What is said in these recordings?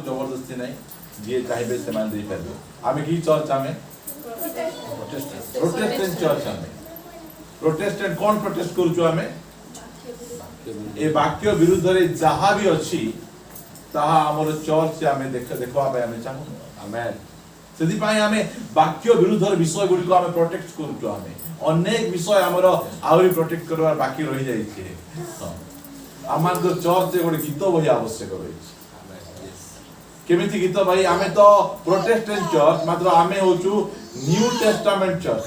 जबरदस्ती नहीं जी चाहिए से मान दे पारे आमे की चर्च आमे प्रोटेस्टेंट चर्च आमे प्रोटेस्टेंट कौन प्रोटेस्ट करूछु आमे ए वाक्य विरुद्ध रे जहा भी अछि ताहा हमर चर्च से आमे देखवा पे आमे चाहू आमेन सेदी पाई आमे वाक्य विरुद्ध रे विषय गुडी को आमे प्रोटेक्ट करूछु आमे अनेक विषय हमर आवरी प्रोटेक्ट करवार बाकी रहि जाई छै आमान को चर्च गोटे गीत बही आवश्यक रही केमिति गीत भाई आमे तो प्रोटेस्टेंट चर्च मात्र आमे होचु न्यू टेस्टामेंट चर्च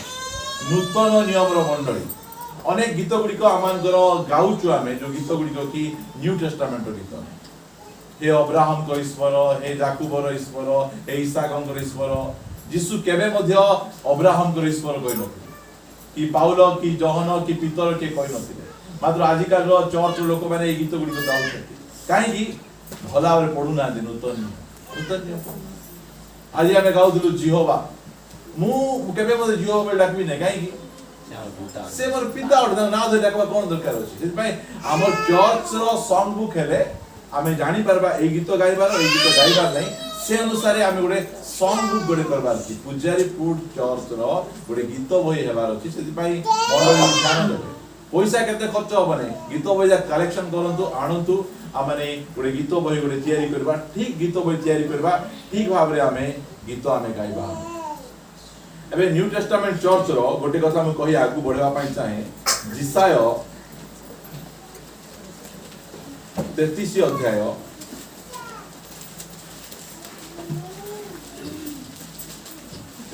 नूतन नियम रो मंडली अनेक गीत गुडी को आमानकर गाउचु आमे जो गीत गुडी को की न्यू टेस्टामेंट रो गीत हे अब्राहम को ईश्वर हे याकूब रो ईश्वर हे इसहाक को ईश्वर यीशु केबे मध्य अब्राहम को ईश्वर कहि नथिले कि पाउल कि जॉन कि पीतर के कहि नथिले मात्र आजिकाल रो चर्च लोक माने गीत गुडी को गाउछथि काहे कि भला भाବରେ पढुना दे नूतन आज आमे गाउथलु जिहोवा मु केबे मते जिहोवा डाकबी नै काहे कि से मोर पिता ओड ना दे डाकबा कोन दरकार अछि सेति पय हमर चर्च रो सॉन्ग बुक हेले आमे जानि परबा ए गीत गाइबार ए गीत गाइबार नै से अनुसार आमे गोटे सॉन्ग बुक गोटे करबार अछि पुजारी फूड चर्च रो गोटे गीत बही हेबार अछि सेति पय मंडली ध्यान देबे पैसा केते खर्च होबने गीत बही कलेक्शन करंतु आणंतु आमने गोटे गीत बही गोटे तयारी करबा ठीक गीत बही तयारी करबा ठीक भाबरे आमे गीत आमे गाइबा एबे न्यू टेस्टामेंट चर्च रो गोटे कथा हम कहि आगु बढ़ेबा पई चाहे जिसाय 33 अध्याय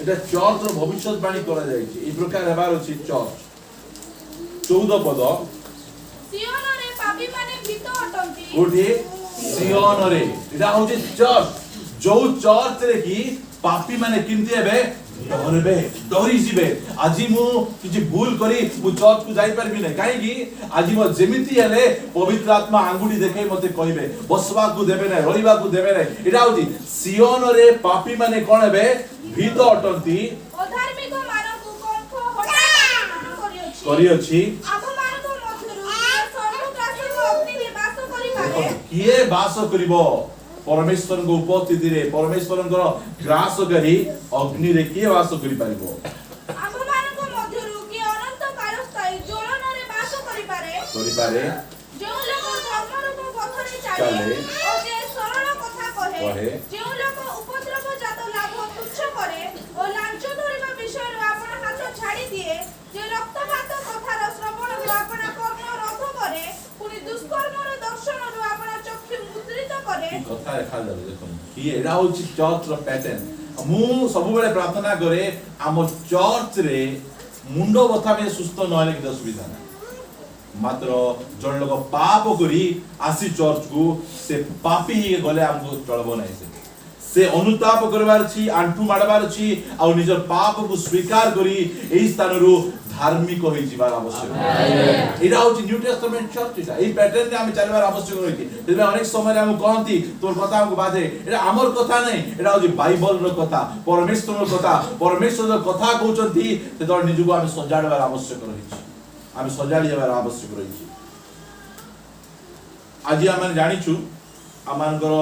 एटा चर्च रो भविष्यवाणी करा जाय छै ई प्रकार हेबार अछि चर्च 14 पद सियोन रे पापी माने भीत अटंती ओठी सियोन रे इडा होची चर्च जो चर्च रे की पापी माने किंती हेबे डरबे डरी जिबे आजि मु किछि भूल करी मु चर्च को जाई परबी नै काहे कि आजि मो जेमिति हेले पवित्र आत्मा आंगुडी देखै मते कहिबे बसबा को देबे नै रहिबा को देबे नै इडा होची सियोन रे पापी माने कोन हेबे भीत अटंती अधार्मिक मानव को कंठ हटा करी अछि किए वास करिवो परमेश्वर को उपस्थिति रे परमेश्वर को ग्रास करी अग्नि रे किए वास करि पारिबो आम मान को मध्यरु कि अनंत काल स्थायी ज्वलन रे वास करि पारे जो लोग धर्म रो पथरे चले ओ जे सरल कथा कहे जो लोग उपद्रव जात लाभ तुच्छ करे ओ लांच धरिबा विषय रो आपण हाथ छाडी दिए जे रक्तपात कथा रो श्रवण रो आपण कर्म रथ करे पुनी दुष्कर्म रो दर्शन रो आपण चक्षु मुद्रित करे कथा देखा जाबे देखो कि एडा होची चर्च रो पैटर्न मु सब बेले प्रार्थना करे हम चर्च रे मुंडो बथा में सुस्त नहले कि सुविधा ना मात्र जन लोग पाप करी आसी चर्च को से पापी ही गले हमको चलबो नै से अनुताप करबार छी आंठू मारबार छी आ निजर पाप को स्वीकार करी एई स्थान रो धार्मिक होई जीवार आवश्यक एडा होची न्यू टेस्टामेंट चर्च इटा एई पैटर्न रे हम चलबार आवश्यक होई कि अनेक समय हम कहंती तोर कथा हमको बाधे एडा हमर कथा नै एडा होची बाइबल रो कथा परमेश्वर रो कथा कहउचंती से तोर निजुगो हम सजाडबार आवश्यक रही छी हम सजाडी हेबार आवश्यक रही छी आज हम जानि छु आमानकर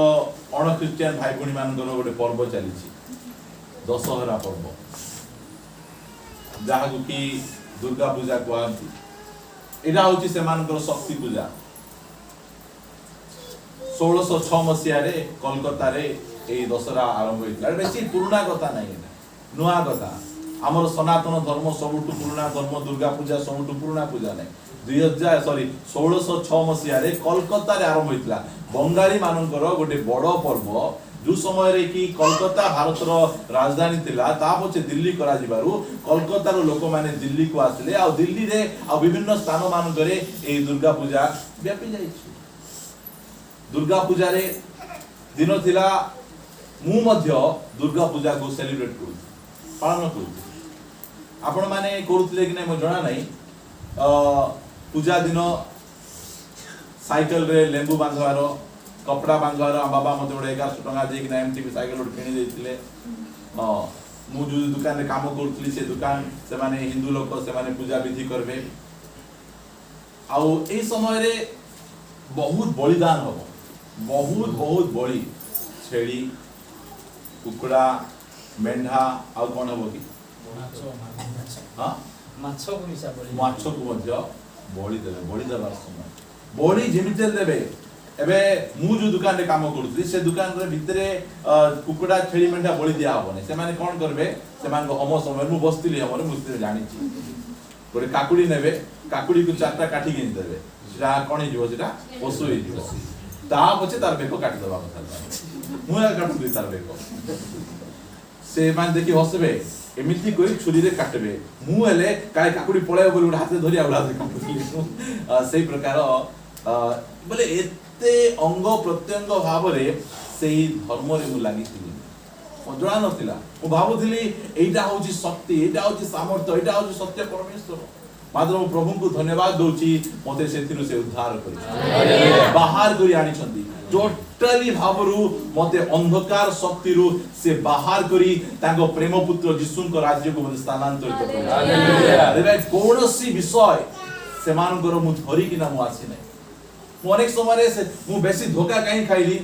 अण क्रिश्चियन भाई भणी मानकर गोटे पर्व चली दशहरा पर्व जहाँ कि दुर्गा पूजा कहती एटा होची से मानकर शक्ति पूजा 1606 मसिया रे कोलकाता रे ए दशहरा आरंभ होइतला बेसी पुराना कथा नै नुआ कथा हमर सनातन धर्म सबटु पुराना धर्म दुर्गा पूजा सबटु पुराना पूजा नै 1606 मसिया रे कोलकाता रे आरंभ होइतला बंगाली मानकर गोटे बड़ पर्व जो समय रे कि कोलकाता भारत रो राजधानी थिला ता पछे दिल्ली करा जिबारु कोलकाता रो लोक माने दिल्ली को आसले आ दिल्ली रे आ विभिन्न स्थान मान करे ए दुर्गा पूजा व्यापी जाई छी दुर्गा पूजा रे दिन थिला मु मध्य दुर्गा पूजा को सेलिब्रेट करू पालन करू आपण माने करूतले कि नै म जणा नै पूजा दिन साइकिल रे लेंबू बांधवारो कपड़ा बांधवारो बाबा मते बडे 1100 टका दे कि ना एमटी साइकिल उठ किनी देथिले मु जो दुकान रे काम करथली से दुकान से माने हिंदू लोक से माने पूजा विधि करबे आउ ए समय रे बहुत बलिदान हो बहुत बहुत बलि छेली कुकुड़ा मेंढा आ कौन हम कि हाँ माछ को मिसा बोली माछ को मध्य बळी देबे बळी देबार समय बळी जेमिते देबे एबे मु जो दुकान रे काम करथि से दुकान रे भितरे कुकुड़ा छेली मेंढा बळी दिया होबने से माने कोन करबे से मान को हम समय मु बस्तिली हमरे मुस्ते जानि छी गोटे काकुड़ी नेबे काकुड़ी को चारटा काठी गिन देबे सेटा कोन हिजो सेटा पशु हिजो ता पछे तार बेको काटी दबा କଥା मु काटु दे तार बेको से मान देखि हसबे एमिति कोई छुरी रे काटबे मु हेले काय काकुड़ी पळे बोली उडा हाथ धरि आउला काटुली सेही प्रकार बोले एते अंग प्रत्यंग भाव रे सेही धर्म रे मु लागि थी मजड़ा नथिला मु भाबुथिली एइटा होची शक्ति एइटा होची सामर्थ्य एइटा होची सत्य परमेश्वर मात्र मु प्रभु को धन्यवाद दोची मते सेथिरु से उद्धार करी बाहर करी आनी छंती टोटली भावरु मते अंधकार शक्ति रु से बाहर करी तांको प्रेम पुत्र यीशु को राज्य को मते स्थानांतरित करी हालेलुया रे कोनोसी विषय से मानकर मु धरी कि ना मु आसी नै मु अनेक समय से मु बेसी धोखा काई खाइली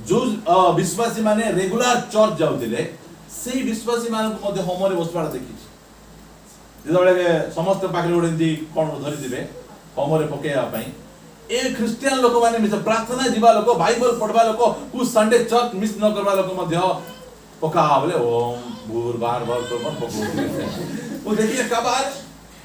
जो विश्वासी माने रेगुलर चर्च जाउतिले सेही विश्वासी मान को मते हमरे बसबार देखि जेतबेले समस्त पाखरे ओडेंती कोन धरि दिबे हमरे पकेया पई ए क्रिश्चियन लोक माने मिस प्रार्थना जीवा लोक बाइबल पढवा लोक कु संडे चर्च मिस न करवा लोक मध्य पका बोले ओम भूर बार बार तो मन पको ओ देखिए कबार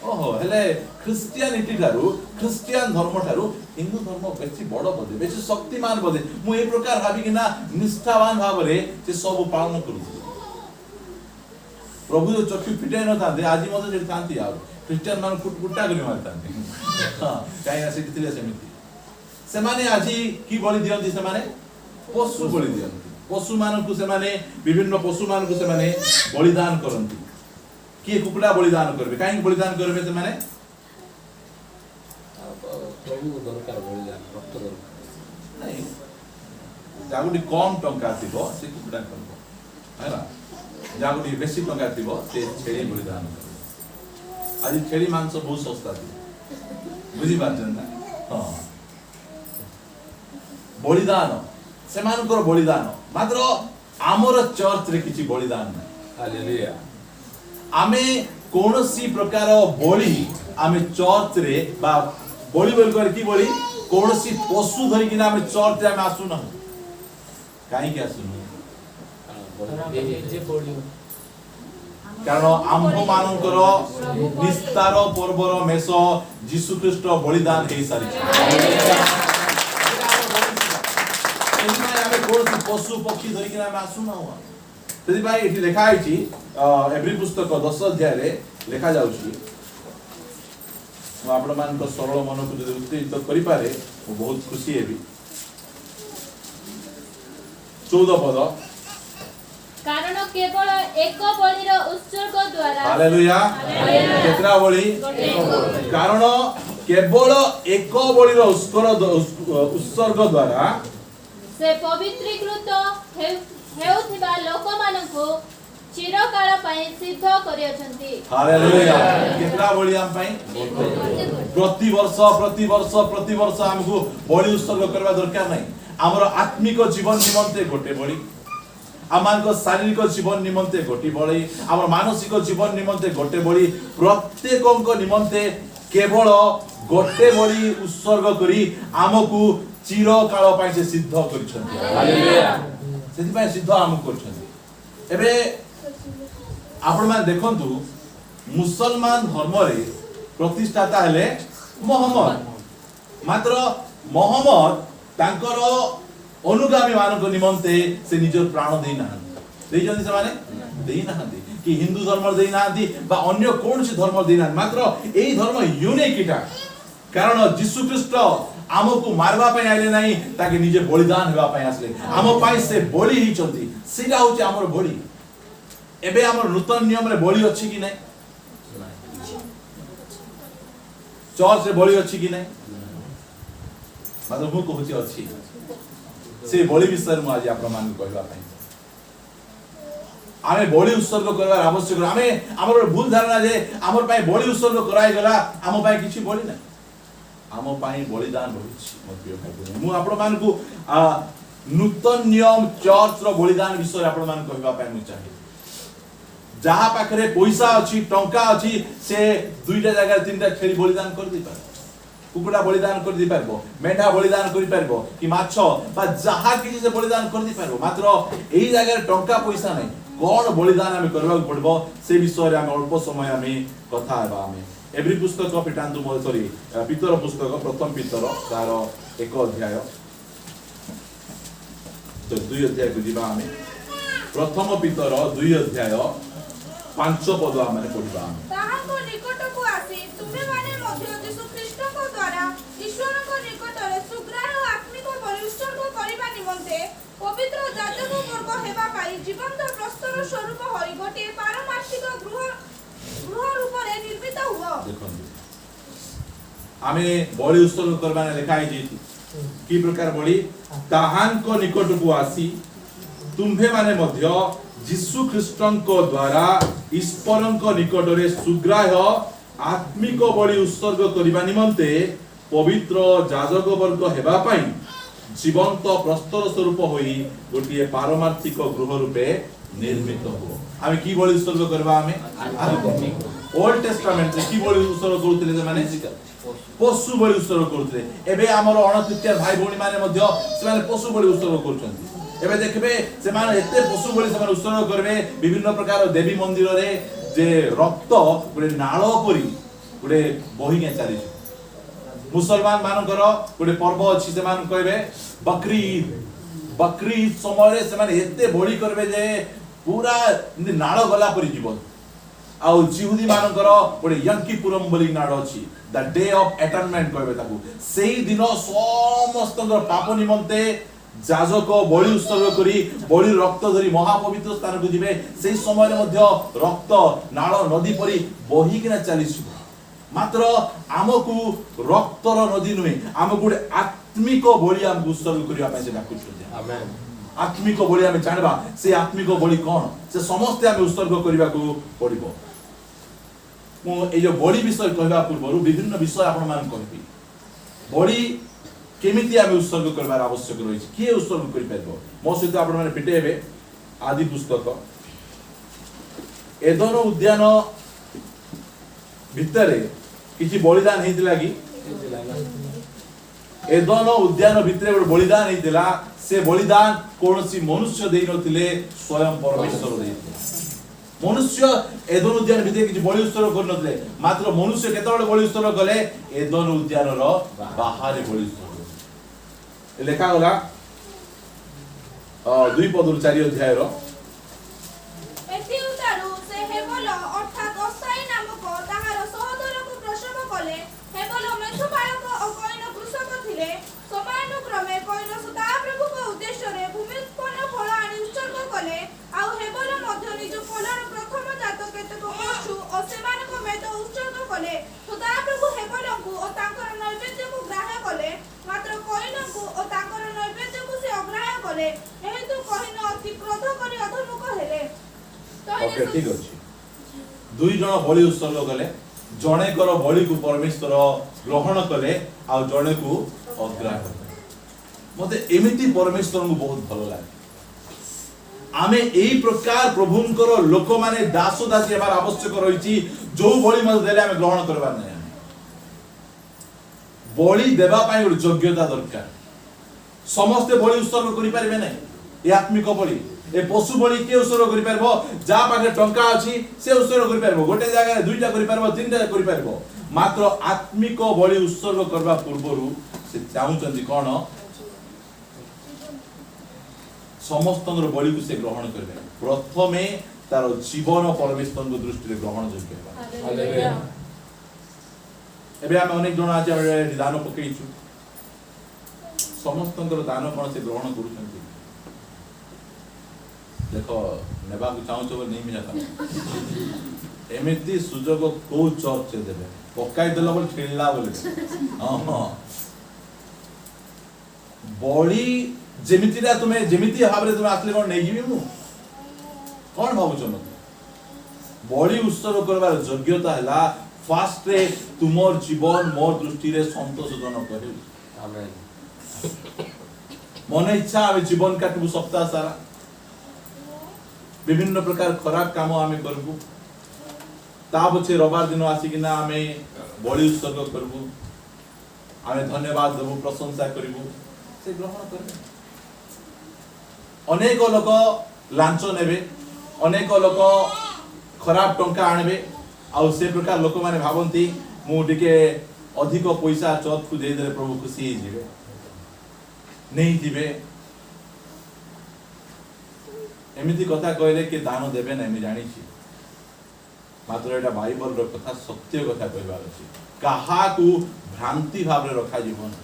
ओहो हेले क्रिश्चियनिटी थारु क्रिश्चियन धर्म थारु हिंदू धर्म बेसी बड़ बदे बेसी शक्तिमान बदे मु ए प्रकार भाबी कि ना निष्ठावान भाव रे से सब पालन करू प्रभु जो चक्षु फिटे न थाते आज मते जे थांती आ क्रिश्चियन मान कुटा करी मारतांती हां काई ना सेठी थिले सेमिति से माने आजी की बलि दियंती से माने पशु बलि दियंती पशु मान को से माने विभिन्न पशु मान को से माने बलिदान करंती की कुकुड़ा बलिदान करबे काई बलिदान करबे से माने प्रभु को दरकार बलिदान रक्त दरकार नहीं जागुडी कम टंका थिबो से कुकुड़ा करबो हैला जागुडी बेसी टंका थिबो से छेली बलिदान करबो आज छेली मांस बहुत सस्ता थी बुझी पाछन ना हां बलिदान से मानकर बलिदान मात्र आमर चर्च रे किछि बलिदान नै हालेलुया आमे कोनोसी प्रकार बलि आमे चर्च रे बा बलि बोल कर की बलि कोनोसी पशु धरि किना आमे चर्च रे आमे आसु न काई के आसु जे पडियो कारण आम्भ मानकर निस्तार पर्वर मेष यीशु ख्रीष्ट बलिदान हे सारी आमे कोनोसी पशु पक्षी धरि किना आमे आसु न तदि भाई एठी लिखा आइछि एवरी पुस्तक 10 अध्याय रे लिखा जाउछि आपण मान को सरल मन को जदि उत्तेजित करि पारे वो बहुत खुशी हेबी 14 पद कारण केवल एक बलिर उत्सर्ग द्वारा हालेलुया केतरा बलि कारण केवल एक बलिर उत्सर्ग द्वारा से पवित्रीकृत हेउथिबा लोक मानकु चिरकाल पई सिद्ध करियछंती हालेलुया केतरा बलि हम पई प्रति वर्ष हमकु बलि उत्सर्ग करबा दरकार नै हमर आत्मिक जीवन निमंते गोटे बलि आमानको शारीरिक जीवन निमंते गोटे बलि हमर मानसिक जीवन निमंते गोटे बलि प्रत्येकक निमंते केवल गोटे बलि उत्सर्ग करी हमकु चिरकाल पई से सिद्ध करिछंती हालेलुया सेति पई सिद्ध हमकु करछंती एबे आपण मान देखंतु मुसलमान धर्म रे प्रतिष्ठाता हेले मोहम्मद मात्र मोहम्मद तांकर अनुगामी मानक निमंते से निजर प्राण देई नाहंती देई जंती से माने देई नाहंती कि हिंदू धर्म देई नाहंती बा अन्य कोनसी धर्म देई नाहंती मात्र एई धर्म यूनिक इटा कारण यीशु ख्रीष्ट आमको मारबा पई आइले नाही ताकि निजे बलिदान हेबा पई आसले आम पई से बलि ही चंती सेटा होचे हमर बलि एबे हमर नूतन नियम रे बलि अछि कि नै चर्च रे बलि अछि कि नै मतलब मु कहूची अछि से बलि विषय मु आज आपण मान कहबा पई आमे बलि उत्सर्ग करबार आवश्यक आमे हमर भूल धारणा जे हमर पई बलि उत्सर्ग कराय गला हम पई किछि बलि नै आम पई बलिदान होछि मत प्रिय भाई मु आपण मान को नूतन नियम चर्च रो बलिदान विषय आपण मान कहबा पय मु चाहे जहा पाखरे पैसा अछि टंका अछि से दुईटा जगह तीनटा छेली बलिदान कर दी पार कुकुड़ा बलिदान कर दी पारबो मेंढा बलिदान करि पारबो कि माछ बा जहा कि से बलिदान कर दी पारबो मात्र एही जगह टंका पैसा नै कोन बलिदान हमें करबा पड़बो से विषय रे हम अल्प समय हमें कथा हेबा हमें एवरी पुस्तक पिटांतु मोल सॉरी पितर पुस्तक प्रथम पितर तार 1 अध्याय तो 2 अध्याय को जीवा हमें प्रथम पितर 2 अध्याय 5 पद हमें पढ़िबा ताहाको निकट को आसी तुमे माने मध्य यीशु ख्रीष्ट को द्वारा ईश्वर को निकट रे सुग्राह आत्मिक बलि उत्सर्ग करिबा निमंते पवित्र जाजक वर्ग हेबा पाई जीवंत प्रस्तर स्वरूप होई गोटे पारमार्थिक गृह रूप रे निर्मित हुआ देखो हमें बलि उत्सर्ग करबा लिखाई जे की प्रकार बलि ताहाको निकट को आसी तुम्भे माने मध्य यीशु ख्रीष्टଙ୍କ द्वारा ईश्वरଙ୍କ निकटरे सुग्राह आत्मिक बलि उत्सर्ग करिबा निमंते पवित्र याजक वर्ग हेबा पाई जीवंत प्रस्तर स्वरूप होई गोटिए पारमार्थिक गृह रूपे निर्मित हो आमे की बलि उत्सर्ग करबा आमे ओल्ड टेस्टामेंट रे की बलि उत्सर्ग करथिले जे माने पशु बलि उत्सर्ग करथिले एबे हमर अणतृतीय भाई भौणी माने मध्य से माने पशु बलि उत्सर्ग करछन्ती एबे देखबे से माने एते पशु बलि से माने उत्सर्ग करबे विभिन्न प्रकार देवी मंदिर रे जे रक्त गुडे नाळ परी गुडे बही के चाली मुसलमान मानकर गुडे पर्व अछि से मान कहबे बकरी ईद समय रे से माने एते बळी करबे जे पूरा नाळ गला परी जीवन आउ जिहुदी मानकर गुडे यंकीपुरम बोली नाळ अछि द डे ऑफ एटर्नमेंट कहबे ताकू सेही दिन समस्त पाप निमंते जाजक बलि उत्सर्ग करी बलि रक्त धरी महापवित्र स्थान को जिवे सेही समय मध्य रक्त नाळ नदी परी बही किना चलीछि मात्र आमकु रक्तर नदी नुहे आमकु गुडे आत्मिक बलि हम उत्सर्ग करिया पय से डाकुछु आमेन आत्मिक बलि हम जानबा से आत्मिक बलि कोन से समस्त हम उत्सर्ग करिया को पड़िबो मो ए जो बलि विषय कहबा पूर्वरु विभिन्न विषय आपण मान कहबी बलि केमिति आमे उत्सर्ग करबार आवश्यक रही किए उत्सर्ग करि परबो मो सहित आपण माने पिटेबे आदि पुस्तक एदन उद्यान भितरे किछि बलिदान हेतिला कि एदन उद्यान भितरे एक बलिदान हेतिला से बलिदान कोनसी मनुष्य देइ नथिले स्वयं परमेश्वर देइते मनुष्य एदन उद्यान भितरे किछि बलि उत्सर्ग कर नथिले मात्र मनुष्य केतबेले बलि उत्सर्ग कले एदन उद्यान रो बाहर बलि उत्सर्ग लेखा गला 2 पद 4 अध्याय रो एति उतारु से हेबल अर्थात असाई नामक ताहार सहोदर को प्रसव कले हेबल मेथुपालक और कोइन कृषक थिले समानुक्रमे कोइन सुता प्रभु को उद्देश्य रे भूमि उत्पन्न फल आनि उत्सर्ग कले आ हेबल मध्य निज फलर प्रथम जात केतक पशु और सेमान को मेद उत्सर्ग कले सुता प्रभु हेबल को और तांकर नैवेद्य को ग्रहण कले मात्र कोइन को और तांकर नैवेद्य को से अग्राह्य कले हेतु कोइन अति क्रोध करी अधर्मुख हेले ओके ठीक अछि दुई जण बलि उत्सर्ग कले जणे कर बलि को परमेश्वर ग्रहण कले आ जणे को अग्राह्य कले मते एमिति परमेश्वर को बहुत भलो लागे आमे एई प्रकार प्रभुंकर लोक माने दास दासी हेबार आवश्यक रहिछि जो बलि मते देले आमे ग्रहण करबा नै बलि देबा पय एक योग्यता दरकार समस्त बलि उत्सर्ग करि परिबे नै ए आत्मिक बलि ए पशु बलि के उत्सर्ग करि परबो जा पाखे टंका अछि से उत्सर्ग करि परबो गोटे जगह दुईटा करि परबो तीनटा करि परबो मात्र आत्मिक बलि उत्सर्ग करबा पूर्वरु से चाहुचंदी कोन समस्तंगर बलि को से ग्रहण करबे प्रथमे तार जीवन परमेश्वर को दृष्टि रे ग्रहण योग्य हालेलुया एबे हम अनेक जण आज दान पकेइछु समस्तंकर दान कोन से ग्रहण करूछंती देखो नेबा को चाहू छ नहीं मिलता एमिति सुजोग को चर्च देबे पकाई देला बोल खेलला बोले हां बॉडी जेमितिरा तुमे जेमिति हाबरे तुमे आसले कोन नै जिवि मु कोन भाबुछ मते बॉडी उत्सर्ग करबार योग्यता हला फास्ट रे तुमर जीवन मोर दृष्टि रे संतोषजनक करू आमेन मन इच्छा आम जीवन काटबू सप्ताह सारा विभिन्न प्रकार खराब काम आम करबू ता पछे रविवार दिन आसिकिना आम बलि उत्सर्ग करबू आम धन्यवाद देबू प्रशंसा करबू से ग्रहण करबे अनेक लोक लांच नेबे अनेक लोक खराब टंका आनबे आ से प्रकार लोक माने भाबंती मु टिके अधिक पैसा चौथ को दे दे प्रभु खुशी जीवे नहीं दिबे एमिति कथा कहले कि दान देबे नै मैं जानि छी मात्र एटा बाइबल रो कथा सत्य कथा कहबार अछि कहा को भ्रांति भाव रे रखा जीवन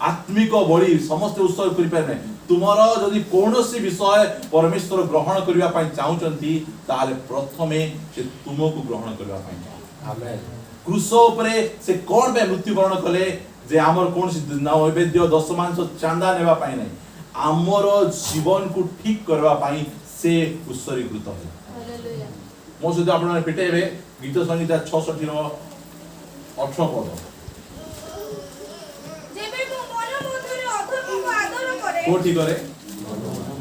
आत्मिक बलि समस्त उत्सर्ग करि पारे नै तुमरो जदि कोनोसी विषय परमेश्वर ग्रहण करिवा पई चाहुचंती ताले प्रथमे से तुमको ग्रहण करिवा पई चाहू आमेन क्रूस उपरे से कोन बे मृत्युवरण कले जे हमर कोनसी नैवेद्य दशमांश चांदा नेबा पई नै हमर जीवन को ठीक करवा पई से उत्सर्गीकृत है हालेलुया मो सहित आपण पिटेबे गीत संगीता 66 रो 18 पद जेबे मु मन मध्यरे अधर्म को आदर करे कोठी करे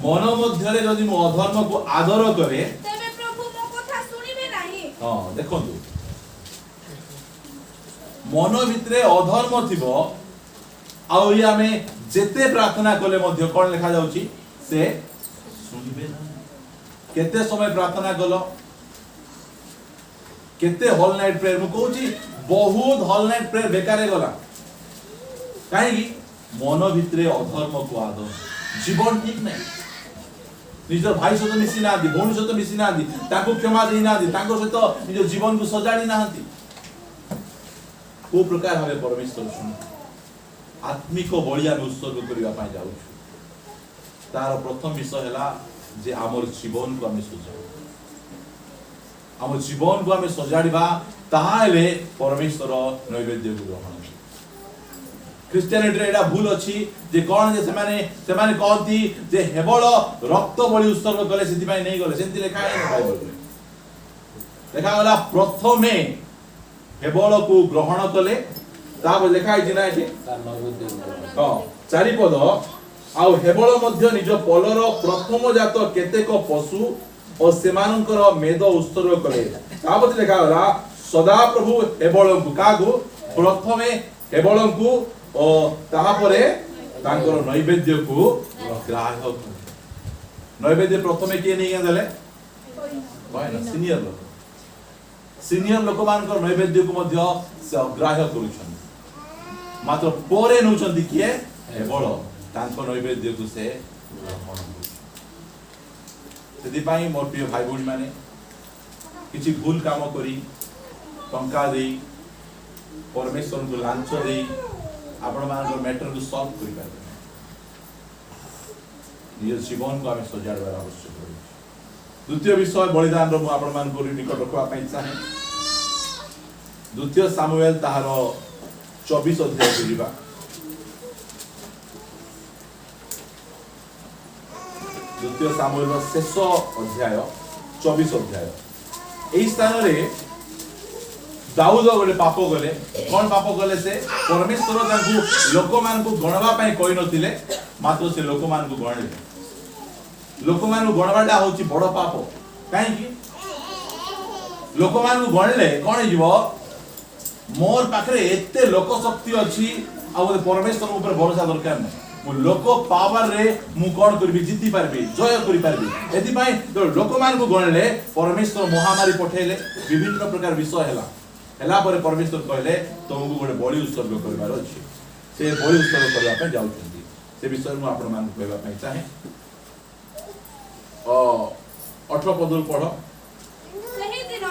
मन मध्यरे जदि मु अधर्म को आदर करे तेबे प्रभु मो कथा सुनिबे नाही हां देखंतु मन भितरे अधर्म थिबो आउ या में जेते प्रार्थना कले मध्य कोन लिखा जाउची से सुनिबे ना केते समय प्रार्थना कलो केते होल नाइट प्रेयर मु कहूची बहुत होल नाइट प्रेयर बेकारे गला काहे की मन भितरे अधर्म को आदर जीवन ठीक नै निजर भाई सहित मिसी ना दी भौणी सहित मिसी ना दी ताको क्षमा देई ना दी ताको सहित निज जीवन को सजाड़ी नाहंती को प्रकार भावे परमेश्वर सुन आत्मिक बलि आम उत्सर्ग करिवा पाई जाउ तार प्रथम विषय हला जे हमर जीवन को आम सजाउ हमर जीवन को आम सजाड़ीबा ताहाले परमेश्वर नैवेद्य को ग्रहण क्रिश्चियनिटी रे एडा भूल अछि जे कोन जे सेमाने कहती जे हेबळ रक्त बलि उत्सर्ग कले सेति पाई नै गले सेति लेखा है बाइबल रे देखा गला प्रथमे हेबळ को ग्रहण कले ताब लेखा है जिना एठी तार नैवेद्य हां चारि पद आउ हेबळ मध्य निज पलर प्रथम जात केतेक पशु और सेमानकर मेद उत्सर्ग कले ताब लेखा गला सदा प्रभु हेबळ को कागु प्रथमे हेबळ को ओ ताहा परे तांकर नैवेद्य को ग्राह्य नैवेद्य प्रथमे के नै देले सीनियर लोक मानकर नैवेद्य को मध्य से अग्राह्य करूछन मात्र परे नउछन किए हेबळ तांकर नैवेद्य को से ग्रहण सेति पई मोर प्रिय भाई बहन माने किछि भूल काम करी टंका देई परमेश्वर को लांच देई आपण मानकर मैटर को सॉल्व करि पाबे निज जीवन को आमे सजाडबार आवश्यक है द्वितीय विषय बलिदान रो आपण मानकर निकट रखवा पई चाहे द्वितीय सामुएल ताहार 24 अध्याय जुरिबा द्वितीय सामुएल रो शेष अध्याय 24 अध्याय एई स्थान रे दाऊद गोटे पाप गले कौन पाप गले से परमेश्वर तांकु लोक मान को गणवा पई कहि नथिले मात्र से लोक मान को गणले लोक मान को गणवाटा होची बड़ पाप काहे की लोक मान को गणले कोन जीव मोर पाखरे एते लोक शक्ति अछि आ परमेश्वर ऊपर भरोसा दरकार नै मु लोक पावर रे मु कोन करबी जीति पारबी जय करि पारबी एति पई लोक मान को गणले परमेश्वर महामारी पठेले विभिन्न प्रकार विषय हला पर परमेश्वर कहले तुमको गोटे बलि उत्सर्ग करबार अछि से बलि उत्सर्ग करबा पे जाउछन्ती से विषय मु आपण मान कहबा पे चाहे 18 पद पढ सही दिन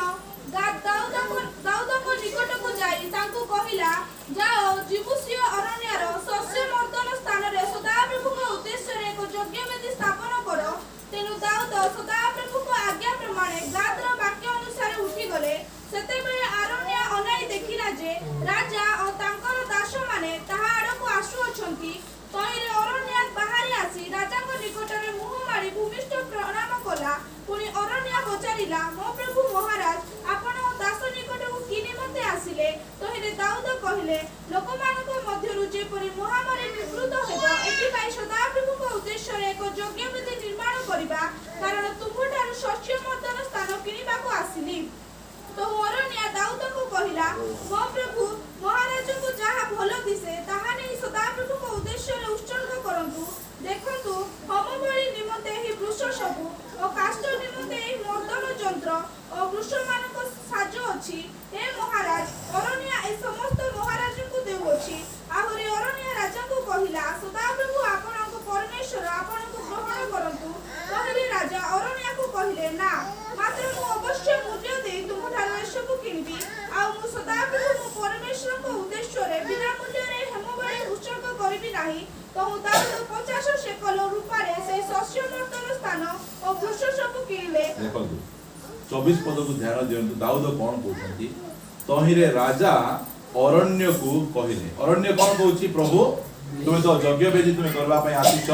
दाऊद को निकट को जाई तांको कहिला जाओ जिबुसिय अरण्यर शस्य मर्दन स्थान रे सदा प्रभु को उद्देश्य रे को यज्ञ वेदी स्थापन करो तेनु दाऊद सदा प्रभु को आज्ञा प्रमाणे गादर वाक्य अनुसार उठी गले सेते बेले अरण्य अनाई देखिला जे राजा और तांकर दास माने ताहा आड़ को आसु अछंती तइरे अरण्य बाहरी आसी राजा को निकट रे मुह मारी भूमिष्ठ प्रणाम कला पुनी अरण्य पचारिला मो प्रभु महाराज आपण दास निकट को कि निमते आसिले तइरे दाऊद कहिले लोकमानक मध्यरु जे परि महामारी विकृत हेबो एति पई सदा ମୋ ପ୍ରଭୁ ମହାରାଜଙ୍କୁ ଯାହା ଭଲ ଦିଶେ ତାହା ନେଇ ସଦାପ୍ରଭୁଙ୍କ ଉଦ୍ଦେଶ୍ୟରେ ଉତ୍ସର୍ଗ କରନ୍ତୁ। ଦେଖନ୍ତୁ ହୋମ ବଳି ନିମନ୍ତେ ଏହି ବୃଷ ସବୁ ଓ କାଷ୍ଠ ନିମନ୍ତେ ଏହି ମର୍ଦ୍ଦନ ଯନ୍ତ୍ର ଓ ବୃଷମାନଙ୍କ ସାଜ ଅଛି। ହେ ମହାରାଜ, ଅରଣ୍ୟା ଏ ସମସ୍ତ ମହାରାଜଙ୍କୁ ଦେଉଅଛି। ଆହୁରି ଅରଣ୍ୟା ରାଜାଙ୍କୁ କହିଲା, ସଦାପ୍ରଭୁ ଆପଣଙ୍କ ପରମେଶ୍ୱର ଆପଣଙ୍କୁ ଗ୍ରହଣ କରନ୍ତୁ। କହିଲେ ରାଜା ଅରଣ୍ୟାକୁ କହିଲେ, ନା, ମାତ୍ର ମୁଁ ଅବଶ୍ୟ ମୂଲ୍ୟ ଦେଇ ତୁମଠାରୁ ଏସବୁ କିଣିବି। ଆଉ ମୁଁ ସଦାପ୍ରଭୁ ମୋ ପରମେଶ୍ୱରଙ୍କ ଉଦ୍ଦେଶ୍ୟରେ ବିନା ମୂଲ୍ୟରେ ହେମବଳି ଉତ୍ସର୍ଗ କରିବି ନାହିଁ। ତହୁ ଦାଉଦ 50 ଶେକଲ ରୂପାରେ ସେହି ଶସ୍ୟ ମର୍ଦ୍ଦନ ସ୍ଥାନ ଓ ବୃଷ ସବୁ କିଣିଲେ। ଦେଖନ୍ତୁ 24 ପଦକୁ ଧ୍ୟାନ ଦିଅନ୍ତୁ। ଦାଉଦ କଣ କହୁଛନ୍ତି? ତହିଁରେ ରାଜା ଅରଣ୍ୟକୁ କହିଲେ। ଅରଣ୍ୟ କଣ କହୁଛି? ପ୍ରଭୁ ତୁମେ ତ ଯଜ୍ଞ ବେଦୀ ତୁମେ କରିବା ପାଇଁ ଆସିଛ,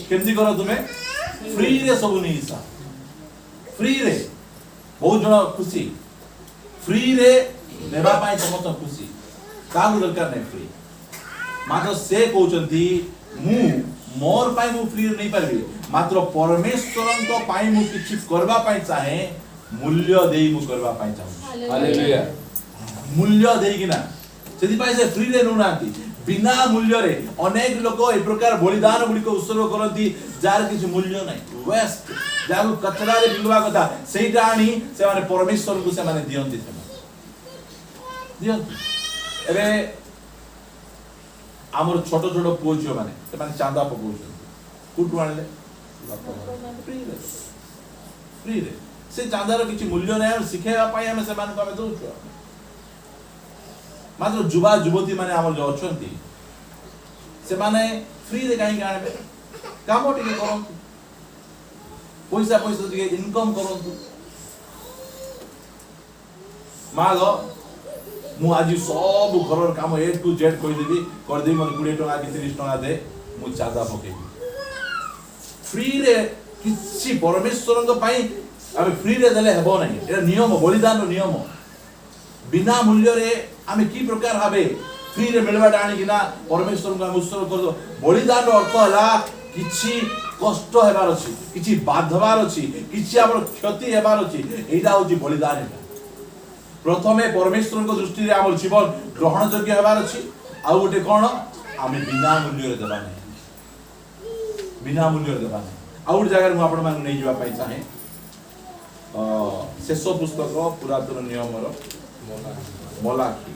କେମିତି କର ତୁମେ ଫ୍ରି ରେ ସବୁ ନେଇସା। ଫ୍ରି ରେ ବହୁତ ଜଣ ଖୁସି, ଫ୍ରି ରେ ନେବା ପାଇଁ ସମସ୍ତ ଖୁସି, କାହାକୁ ଦରକାର ନାହିଁ ଫ୍ରି। ମାତ୍ର ସେ କହୁଛନ୍ତି ମୁଁ मोर पाई मु फ्री नहीं पारबी, मात्र परमेश्वरଙ୍କ पाई मु किछि करबा पाई चाहे, मूल्य देई मु करबा पाई चाहू। हालेलुया। मूल्य देई किना सेति पाई से फ्री रे नुनांती, बिना मूल्य रे अनेक लोक ए प्रकार बलिदान गुडी को उत्सर्ग करंती जार किछि मूल्य नाही, वेस्ट जागु कचरा रे बिलवा कथा सेटा आनी से माने परमेश्वर को से माने दियंती दियंती। एबे आमर छोट छोट पुओ झियो माने से माने चांदा पकाउछन कुटु आनले फ्री रे से चांदार किछि मूल्य नै सिखेबा पाई हम से मान को हम दउछु। मात्र जुवा जुवती माने आमर जो अछंती से माने फ्री रे काई आनबे, काम टिके करंतु, पैसा पैसा टिके इनकम करंतु। मागो मु आज सब घर काम ए टू जेड कहि देबी कर देबी, मन 20 टका कि 30 टका दे मु चादा पकेबी फ्री रे। किछि परमेश्वरन पई आमे फ्री रे देले हेबो नै, एटा नियम, बलिदान नियम। बिना मूल्य रे आमे की प्रकार भाबे फ्री रे मिलबाटा आनी किना परमेश्वर को उत्सर्ग कर दो। बलिदान रो अर्थ हला किछि कष्ट हेबार अछि, किछि बाधबार अछि, किछि हमर क्षति हेबार अछि, एटा होछि बलिदान। एटा प्रथमे परमेश्वर को दृष्टि रे हमर जीवन ग्रहण योग्य हेबार अछि, आ गोटे कोन आमे बिना मूल्य रे देबा नै, बिना मूल्य रे देबा नै। आ गोटे जगह मु आपण मान नै जिबा पई चाहे शेष पुस्तक पुरातन नियम रो मलाकी।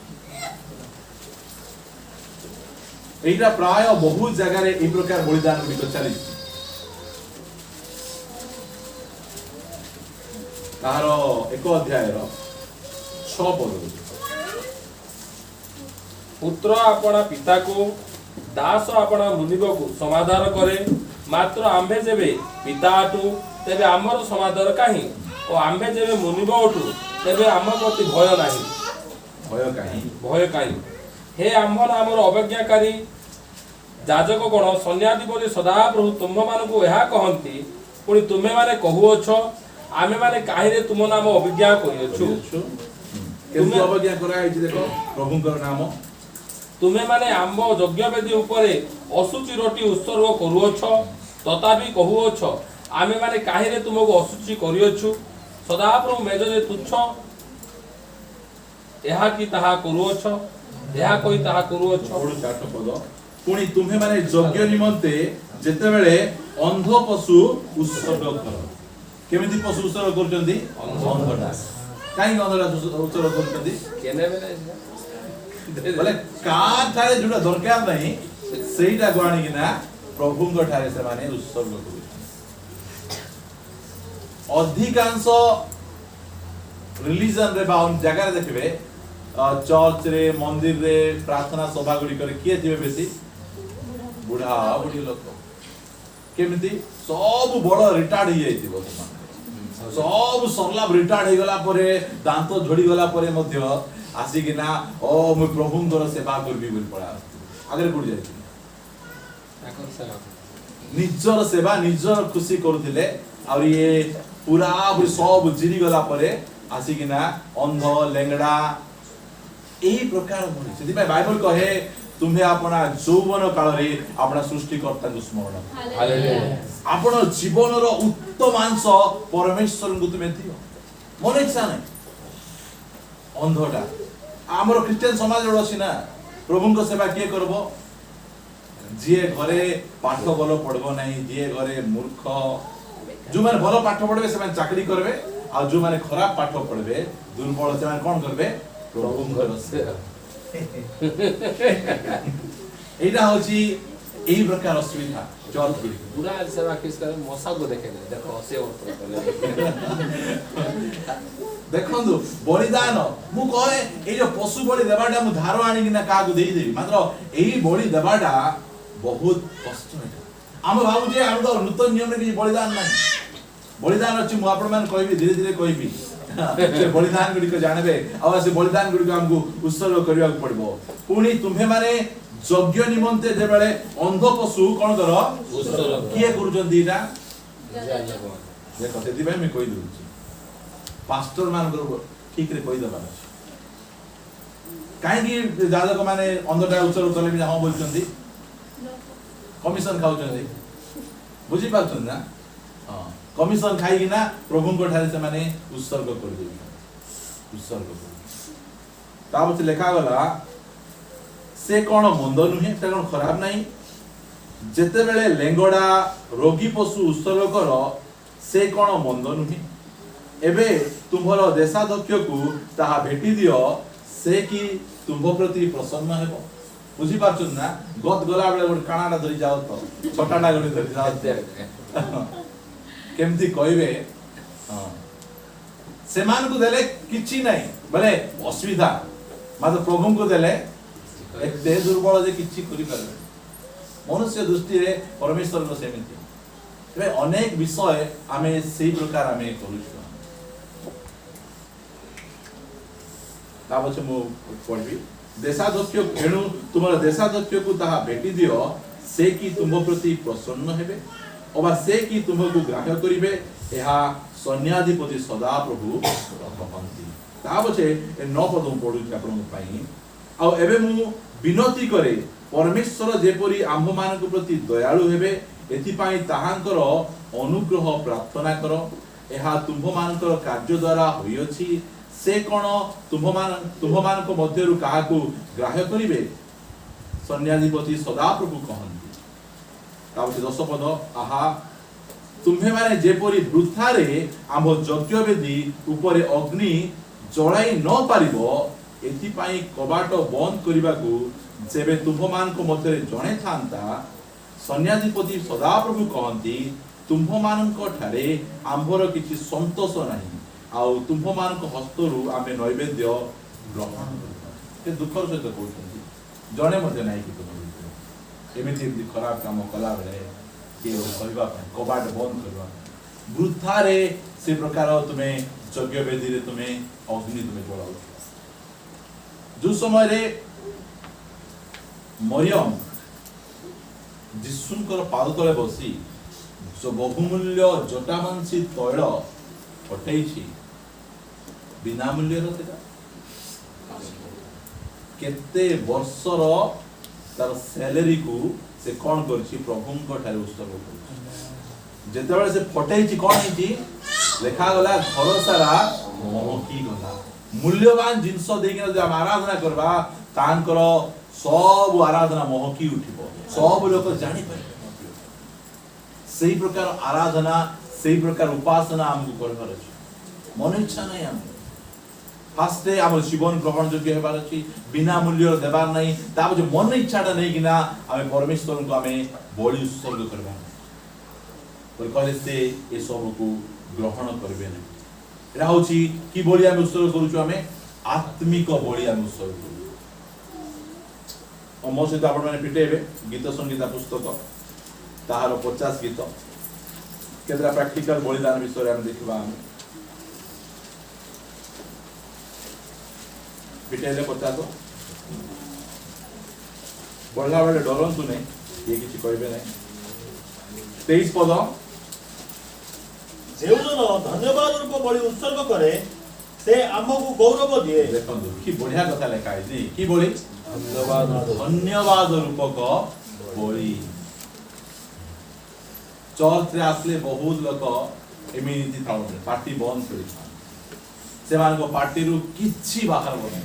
एटा प्राय बहुत जगह रे ए प्रकार बलिदान गुडी चली तार एक अध्याय रो 6 पद। पुत्र अपना पिता को, दास अपना मुनिब को समाधान करे, मात्र आम्भे जेबे पिता आटू तेबे आमर समाधान काहि, और आम्भे जेबे मुनिब उठू तेबे आम प्रति भय नाही। भय काहि हे आम्भर आमर अवज्ञाकारी जाजक गण सन्यादी बोली सदाप्रभु तुम मानकु एहा कहंती, पुणी तुमे माने कहुअछ आमे माने काहिरे तुम नाम अभिज्ञा करियछु। तुमे अवज्ञा करा है देखो प्रभुଙ୍କର नाम। तुमे माने आम्ब यज्ञ वेदी उपरे असुचि रोटी उत्सर्ग करूअछ, तथापि कहुअछ आमे माने काहिरे तुमको असुचि करियछु। सदाप्रभु मेज जे तुच्छ एहा की ताहा करूअछ, एहा कोई ताहा करूअछ। 4 पद पुणी तुम्हे माने यज्ञ निमंते जेते बेले अंध पशु उत्सर्ग कर। केमिति पशु उत्सर्ग करचंदी? अंधटा। काई अंधटा उत्सर्ग करचंदी? केने बेले बोले का थारे जुडा दरकार नहीं सेईटा गोआणी किना प्रभुंग ठारे से माने उत्सर्ग करू। अधिकांश रिलीजन रे बाउन जगह देखबे चर्च रे मंदिर रे प्रार्थना सभा गुडी करे किए थिबे बेसी बुढ़ा बुढ़ी लोक। केमिति सब बड़ रिटायर्ड हो जाइतिबो, सब सरला रिटायर्ड हो गला परे दांत झड़ी गला परे मध्य आसिकिना ओ मु प्रभुंकर सेवा करबी बोल पड़ा आगे गुड जाइति। निजर सेवा निजर खुशी करूथिले और ये पूरा सब जिरी गला परे आसिकिना अंध लेंगड़ा एही प्रकार होई। सेति बाइबल कहे तुम्हे अपना यौवन काल रे अपना सृष्टिकर्ता को स्मरण। हालेलुया। आपण जीवन रो उत्तम अंश परमेश्वर को तुमे दियो। मन इच्छा नै अंधटा आमर क्रिश्चियन समाज अछि ना प्रभु को सेवा किए करबो जे घरे पाठ भलो पढ़बो नहीं जे घरे मूर्ख जो माने भलो पाठ पढ़बे से माने चाकरी करबे आ जो माने खराब पाठ पढ़बे दुर्बल से माने कोन करबे प्रभु को सेवा एटा होची एही प्रकार असुविधा चर्च गुडी पूरा सेवा किस करे मौसा को देखे नहीं देखो से देखंदु बलिदान मु कहे ए जो पशु बलि देबाटा मु धारो आनी कि ना का को देई देबी मात्र एही बलि देबाटा बहुत कष्ट है हम भाबु जे हम तो नूतन नियम रे बलिदान नहीं बलिदान अछि मु आपण मान कहबी धीरे धीरे कहबी से बलिदान गुडी को जानबे आ से बलिदान गुडी को हमको उत्सर्ग करबा पड़बो पुनी तुम्हे माने यज्ञ निमंते जे बेले अंध पशु कोन करो उत्सर्ग किए करूछन दीटा देखो सेति भाई मैं कहि दूची पास्टर मान को ठीक रे कहि दबा काहे कि जाजक माने अंधटा उत्सर्ग करले भी हां बोलछंदी कमिशन खाउछंदी बुझी पाछन ना हां कमिशन खाई कि ना प्रभु को ठारे से माने उत्सर्ग कर देबी उत्सर्ग कर ताबत लेखा गला से कोन मंद नुहे से कोन खराब नहीं जेते बेले लेंगडा रोगी पशु उत्सर्ग कर से कोन मंद नुहे एबे तुम्हरो देशाध्यक्ष को ताहा भेटी दियो से कि तुम प्रति प्रसन्न हेबो बुझी पाछन ना गत गला बेले गोट काणाटा धरि जाओ तो छटाटा गोटे धरि जाओ केमती कहबे हां सेमान को देले किछि नहीं बोले असुविधा मात्र प्रभु को देले एक देह दुर्बल जे किछि करि परबे मनुष्य दृष्टि रे परमेश्वर को सेमिति एबे अनेक विषय आमे सेही प्रकार आमे करूछु ताबछे मु पढबी देशाध्यक्ष एणु तुमर देशाध्यक्ष को ताहा भेटी दियो से कि तुम प्रति प्रसन्न हेबे अबा से कि तुमको ग्राह्य करिवे एहा सन्याधिपति सदा प्रभु कहंती ताबछे ए 9 पद पढु आपण पई आ एबे मु विनती करे परमेश्वर जेपरी आम्भ मानक प्रति दयालु हेबे एथि पई ताहांकर अनुग्रह प्रार्थना करो एहा तुम मानकर कार्य द्वारा होइछि से कोन तुम मान को मध्यरु काहा को ग्राह्य करिवे सन्याधिपति सदा प्रभु कहंती ताबे 10 पद आहा तुम्हे माने जेपरी वृथा रे आम यज्ञ वेदी ऊपर अग्नि जळाई न पारिबो एथि पई कबाट बंद करिबा को जेबे तुम मान को मध्य जणे थांता सन्याधिपति सदा प्रभु कहंती तुम मान को ठारे आंभर किछि संतोष नाही आउ तुम मान को हस्तरु आमे नैवेद्य ग्रहण करबा ए दुखर सहित कहउछंती जणे मध्य नाही कि तुम एमिति खराब काम कला बेले के करबा कबाट बंद करबा वृथा रे से प्रकार तुमे यज्ञ वेदी रे तुमे अग्नि तुमे जलाउ जो समय रे मरियम जिसुनकर पाद तले बसी जो बहुमूल्य जटामांसी तैल पठेछि बिना मूल्य रो तेरा केते वर्षर तार सैलरी को से कोन करछि प्रभु को ठारे उत्सर्ग करछि जेते बेले से फटेछि कोन हिछि लेखा गला घर सारा मोहकी गला मूल्यवान जिंस देकिना जे आराधना करबा तांकर सब आराधना मोहकी उठिबो सब लोक जानि पारे सही प्रकार आराधना सही प्रकार उपासना हमको करबार अछि मन इच्छा नै हम फास्टे हम जीवन ग्रहण योग्य हेबार अछि बिना मूल्य देबार नै ताब जे मन इच्छाटा नै किना हम परमेश्वर को हमें बलि उत्सर्ग करबा पर कहले से ए सब को ग्रहण करबे नै एरा होछि की बलि हम उत्सर्ग करूछु हमें आत्मिक बलि हम उत्सर्ग करू मो सहित आपण माने पिटेबे गीत संगीता पुस्तक ताहार 50 गीत केतरा प्रैक्टिकल बलिदान विषय हम देखबा हम पिटेले 50 बोलला बेले डरंतु नै ये किछि कहबे नै 23 पद जेउजन धन्यवाद रूप बलि उत्सर्ग करे से हमकु गौरव दिए देखंदु की बढ़िया कथा लेखा है की बोली धन्यवाद रूपक बलि चर्च रे आसले बहुत लोक एमिति थाउंडे पार्टी बंद करि से मान को पार्टी रु किछि बाहर बने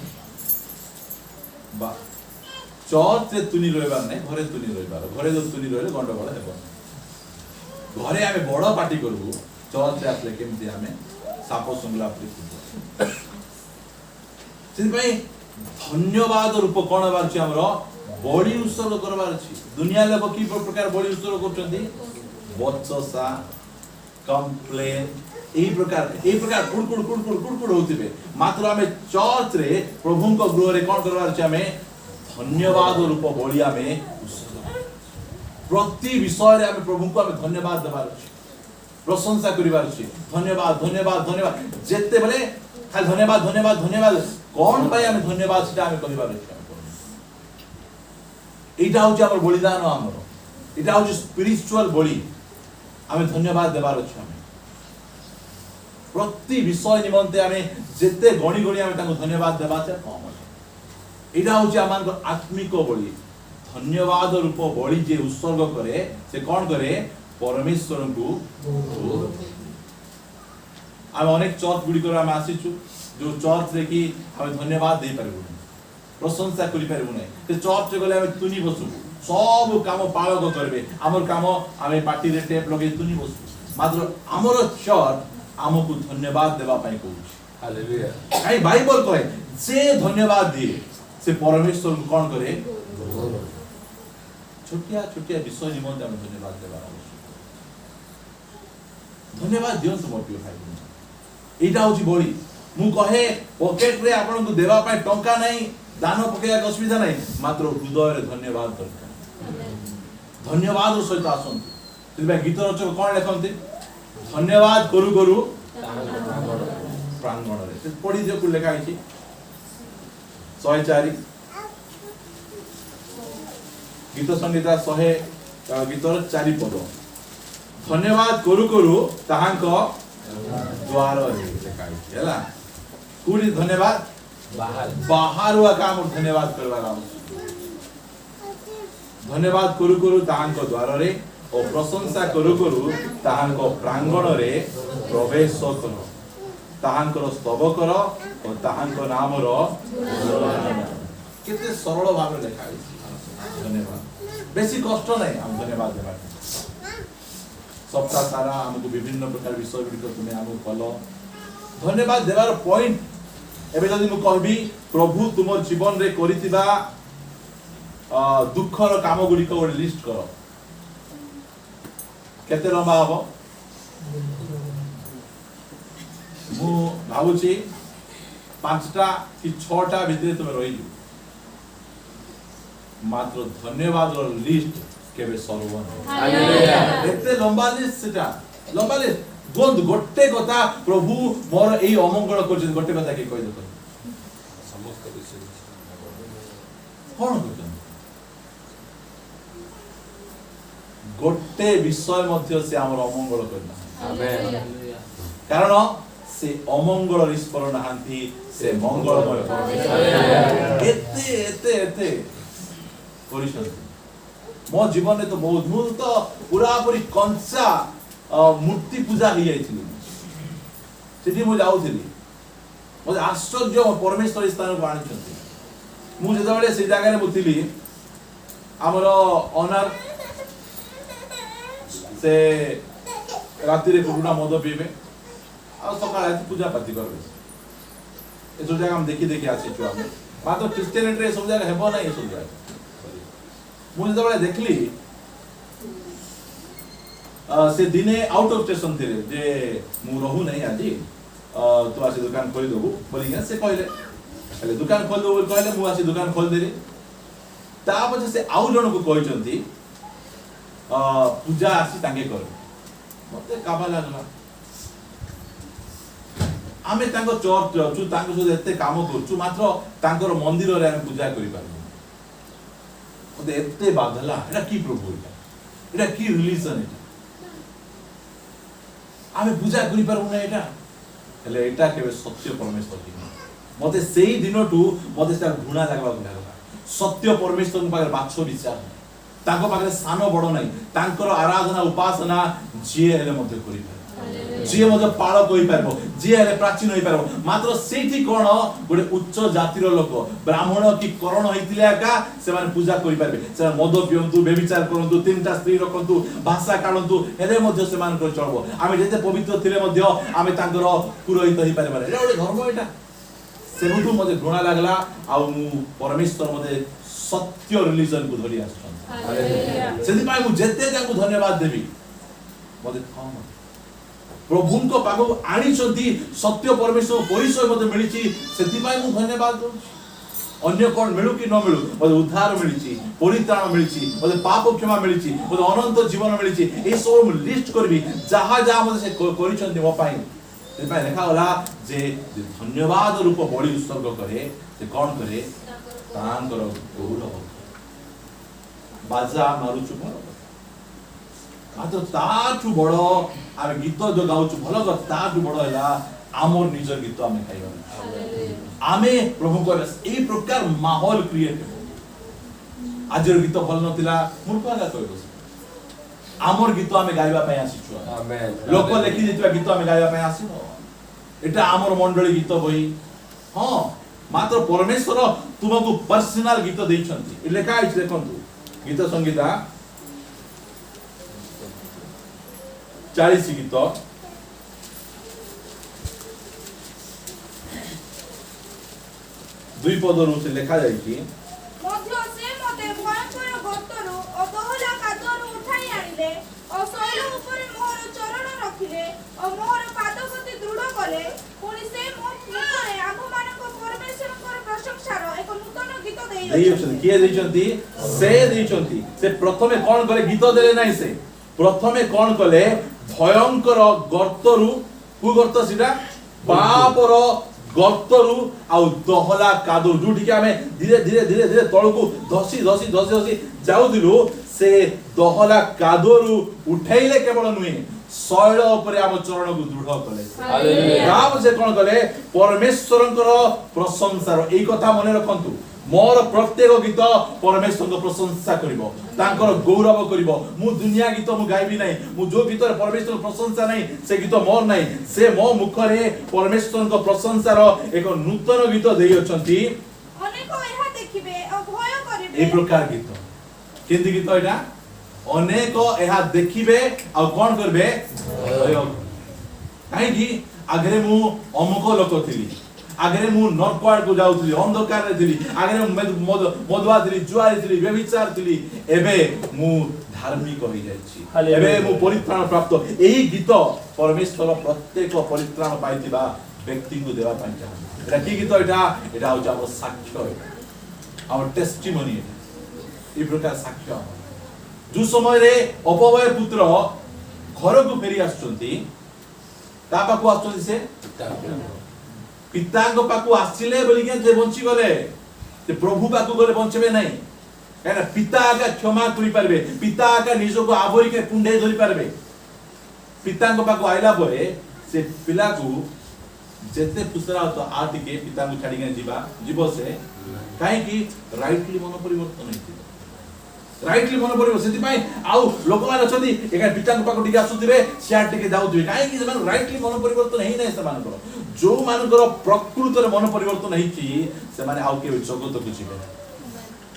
बा चर्च रे तुनी रहबार नै घरे तुनी रहबार घरे जो तुनी रहले गंडगोल हेबो घरे आमे बड़ पार्टी करबू चर्च रे आसले केमती आमे साप सुंगला परि धन्यवाद रूप कौन बार हमर बड़ी उत्सर्ग करबार अछि दुनिया लोग की प्रकार बड़ी उत्सर्ग करछन्ती बचसा कंप्लेन एही प्रकार कुड़ होतिबे मात्र हमें चर्च रे प्रभु को गृह रे कोन करबार अछि हमें धन्यवाद रूप बड़ी हमें प्रति विषय रे हमें प्रभु को हमें धन्यवाद देबार अछि प्रशंसा करिबार अछि धन्यवाद धन्यवाद धन्यवाद जेते बेले खाली धन्यवाद धन्यवाद धन्यवाद कौन भाई हमें धन्यवाद सेटा हमें करिबार अछि एटा होची हमर बलिदान हमर एटा होची स्पिरिचुअल बलि हमें धन्यवाद देबार अछि हमें प्रति विषय निमंते हमें जेते गणी गणी हमें ताको धन्यवाद देबा छै कम अछि एटा होची हमर आत्मिक बलि धन्यवाद रूप बलि जे उत्सर्ग करे से कौन करे परमेश्वर को हम अनेक चर्च गुडी कर हम आसीचु जो चर्च रे की हम धन्यवाद दे परबु प्रशंसा करि परबु नै ते चर्च गले हम तुनी बसु सब काम पालक करबे हमर काम हम पार्टी रे टेप लगे तुनी बसु मात्र हमर चर्च हमकु धन्यवाद देबा पई कहू हालेलुया काई बाइबल कहे जे धन्यवाद दिए से परमेश्वर को कोन करे छोटिया छोटिया विषय निमंते हम धन्यवाद देबा धन्यवाद दियो तुम प्रिय भाई एटा होची बड़ी मु कहे पॉकेट रे आपन को देबा पय टंका नहीं दान पकेया असुविधा नहीं मात्र हृदय रे धन्यवाद दरकार धन्यवाद रो सहित आसन तिबा गीत रचक कोन लेखन्ति धन्यवाद करू करू प्रांगण रे पढी जे को लेखा अछि 104 गीत संगीता 100 गीतर 4 पद धन्यवाद करू करू ताहांक द्वार रे लेखा अछि हला पूरी धन्यवाद बाहर हुआ काम और धन्यवाद करवा धन्यवाद करू करू ताहांक द्वार रे और प्रशंसा करू करू ताहांक प्रांगण रे प्रवेश करो ताहांक स्तव करो और ताहांक नाम रो कितने सरल भाव रे लिखा है धन्यवाद बेसी कष्ट नहीं हम धन्यवाद देबा सप्ताह सारा हमको विभिन्न प्रकार विषय गुडी तुमे हमको कलो धन्यवाद देबार पॉइंट एबे जदि मु कहबी प्रभु तुमर जीवन रे करितिबा दुखर काम गुडी को लिस्ट करो केते लंबा हबो मु भाबुची 5टा कि 6टा भितरे तुमे रहि जु मात्र धन्यवाद रो लिस्ट केबे सर्व हालेलुया एते लंबा लिस्ट सेटा लंबा लिस्ट बंद गोटे कथा प्रभु मोर एई अमंगल करछन गोटे कथा के कहि दो समस्त विषय कोन करछन गोटे विषय मध्य से हमर अमंगल करना आमेन कारण से अमंगल रिस्पर नहांती से मंगलमय परमेश्वर एते एते एते करिसन मो जीवन में तो बहुत मु तो पूरा पूरी कंचा मूर्ति पूजा ही जाइथिली सेठी मु जाउथिली मोजे आश्चर्य परमेश्वर स्थान को आनि छथि मु जेता बेले से जगह रे बुथिली हमर ऑनर से राति रे कुडुना मद पीबे आ सकाळ पूजा पाती करबे ए जो जगह हम देखि देखि आछि छु हम मात्र क्रिश्चियनिटी रे सब जगह हेबो नै सब जगह मु जेता बेले देखली से दिने आउट ऑफ स्टेशन थे जे मु रहू नहीं आज तो आसी दुकान खोल देबू बोली से कहले हेले दुकान खोल देबू कहले मु आसी दुकान खोल देली ता पछे से आउ जण को कहिसंती पूजा आसी तांगे कर मते काबा लागला आमे तांको चर्च छु तांको सो एते काम करछु मात्र तांकर मंदिर रे हम पूजा करि पारबो मते एते बाधला एटा की प्रभु एटा की रिलीजन एटा आमे पूजा करि पारबो ना एटा हेले एटा केबे सत्य परमेश्वर की मते सेही दिनटू मते से घुणा लागबा लागला सत्य परमेश्वर पाखे बाछो विचार तांको पाखे सानो बड़ नाही तांकर आराधना उपासना जे हेले मते करि पारे जे मजे पाळक होई पारबो जे हेले प्राचीन होई पारबो मात्र सेठी कोन गोटे उच्च जातिर लोक ब्राह्मण की करण होइतिले आका से माने पूजा करि पारबे से मद पियंतु बेविचार करंतु तीनटा स्त्री रखंतु भाषा काढंतु हेले मजे से मान को चलबो आमे जेते पवित्र थिले मध्य आमे तांकर पुरोहित होई पारबा एटा गोटे धर्म एटा सेबुटु मजे घृणा लागला आ मु परमेश्वर मजे सत्य रिलीजन को धरि आछन हालेलुया सेति पाइ मु जेते तांको धन्यवाद देबी मजे कम प्रभु को पागो आनी चंती सत्य परमेश्वर परिचय मते मिलिची सेति पाइ मु धन्यवाद दउ अन्य कोन मिलु कि न मिलु मते उद्धार मिलिची परित्राण मिलिची मते पाप क्षमा मिलिची मते अनंत जीवन मिलिची ए सब लिस्ट करबी जहा जहा मते से करिचंती मो पाइ से पाइ देखा होला जे धन्यवाद रूप बलि उत्सर्ग करे से कोन करे तांकर गौरव बाजा मारुचु भलो मात्र ताठु बड़ आमे गीत जो गाउछु भलो क ताठु बड़ हैला आमर निजर गीत आमे गाइबा आमे प्रभु को ए प्रकार माहौल क्रिएट आजर गीत भल नथिला मूर्ख आगा कहबो आमर गीत आमे गाइबा पय आसीछु आमेन लोक लेखि दितबा गीत आमे गाइबा पय आसीनो एटा आमर मंडली गीत बही हां मात्र परमेश्वर तुमको पर्सनल गीत दैछंती ए लेखा आइछ देखंतु गीत संगीता 40 गीत दुई पदरु से लिखा जाइछि मध्य से मते भयंकर गतरु अदहला कादरु उठाई आनिले और शैल ऊपर मोर चरण रखिले और मोर पादपति दृढ़ कले पुनि से मुखरे आगु मानक परमेश्वरकर प्रशंसार एक नूतन गीत देइछन्ति के देइछन्ति से प्रथमे कोन करे गीत देले नै से प्रथमे कोन कले भयंकर गर्तरु कु गर्त सिटा पापर गर्तरु आ दहला कादो जुटी के हमें धीरे धीरे धीरे धीरे तळकु धसी धसी धसी धसी जाउदिलु से दहला कादोरु उठाइले केवल नुई शैल ऊपर हम चरण को दृढ़ कले हालेलुया गाव से कोन कले परमेश्वरकर प्रशंसार एई कथा मने रखंतु मोर प्रत्येक गीत परमेश्वर को प्रशंसा करिवो तांकर गौरव करिवो मु दुनिया गीत मु गाइबी नै मु जो गीत परमेश्वर प्रशंसा नै से गीत मोर नै से मो मुखरे परमेश्वर को प्रशंसार एक नूतन गीत देइ अछंती अनेक एहा देखिबे और भय करिबे ए प्रकार गीत केंदी गीत एटा अनेक एहा देखिबे आ कोन करबे भय काई कि आगरे मु अमुक लोक थिली आगरे मु नरकवाड़ को जाउथली अंधकार रे थिली आगरे मदुआ थिली जुआरी थिली व्यभिचार थिली एबे मु धार्मिक होई जायछि एबे मु परित्राण प्राप्त एही गीत परमेश्वर प्रत्येक परित्राण पाइतिबा व्यक्ति को देवा पाइ चाहन एटा की गीत एटा हो जाबो साक्ष्य आवर टेस्टिमोनी ई प्रकार साक्ष्य जो समय रे अपवय पुत्र घर को फेरी आछंती ता पाकु आछंती से पिता को पाकु आसिले बोली के जे बंची गले ते प्रभु पाकु गले बंचबे नै काना पिता का क्षमा करि परबे पिता का निजो को आभरी के कुंडे धरि परबे पिता को पाकु आइला परे से पिला को जेते पुसरा तो आटी के पिता को छाडी के जीव से काहे कि राइटली मन परिवर्तन होइति राइटली मन परिवर्तन सेति पई आउ लोक मान अछंती एका पिता को पाकु टिके आसुतिबे सिया टिके जाउतिबे काहे कि जमान राइटली मन परिवर्तन हेइ नै से मानकर जो मानकर प्रकृत रे मन परिवर्तन हेछि से माने आउ के जगत को जीवे